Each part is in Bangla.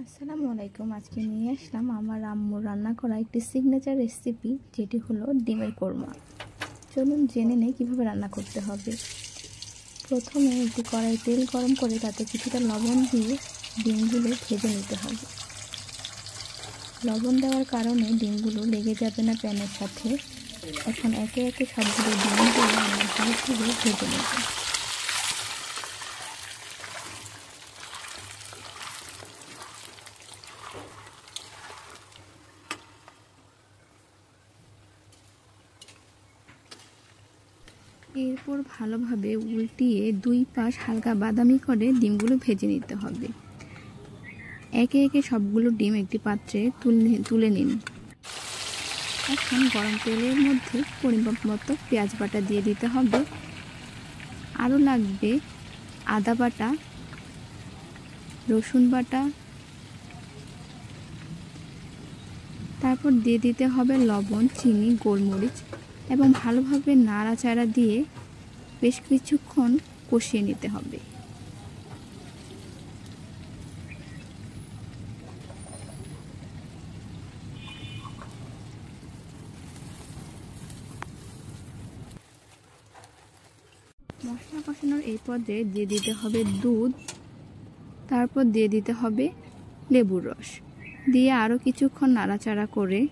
আসসালামু আলাইকুম। আজকে নিয়ে আসলাম আমার আম্মুর রান্না করা একটি সিগনেচার রেসিপি, যেটি হলো ডিমের কোরমা। চলুন জেনে নেই কীভাবে রান্না করতে হবে। প্রথমে একটি কড়াই তেল গরম করে তাতে কিছুটা লবণ দিয়ে ডিমগুলো ভেজে নিতে হবে। লবণ দেওয়ার কারণে ডিমগুলো লেগে যাবে না প্যানের সাথে। এখন একে একে সবগুলো ডিমগুলো আমরা ভালোভাবে ভেজে নেব। এরপর ভালোভাবে উল্টিয়ে দুই পাশ হালকা বাদামি করে ডিমগুলো ভেজে নিতে হবে। একে একে সবগুলো ডিম একটি পাত্রে তুলে নিন। এখন গরম তেলের মধ্যে পরিমাপ মতো পেঁয়াজ বাটা দিয়ে দিতে হবে। আরও লাগবে আদা বাটা, রসুন বাটা, তারপর দিয়ে দিতে হবে লবণ, চিনি, গোলমরিচ এবং ভালোভাবে নাড়াচাড়া দিয়ে বেশ কিছুক্ষণ কষিয়ে নিতে হবে। মশলা কষানোর এই পর্যায়ে দিয়ে দিতে হবে দুধ, তারপর দিয়ে দিতে হবে লেবুর রস, দিয়ে আরও কিছুক্ষণ নাড়াচাড়া করে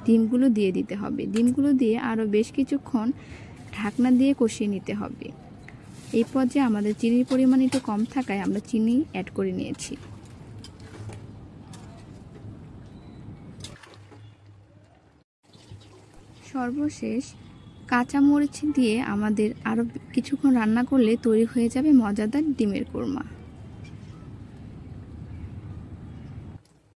ডিমগুলো দিয়ে দিতে হবে। ডিমগুলো দিয়ে আরও বেশ কিছুক্ষণ ঢাকনা দিয়ে কষিয়ে নিতে হবে। এই পর্যায়ে আমাদের চিনির পরিমাণ একটু কম থাকায় আমরা চিনি অ্যাড করে নিয়েছি। সর্বশেষ কাঁচামরিচ দিয়ে আমাদের আরও কিছুক্ষণ রান্না করলে তৈরি হয়ে যাবে মজাদার ডিমের কোরমা।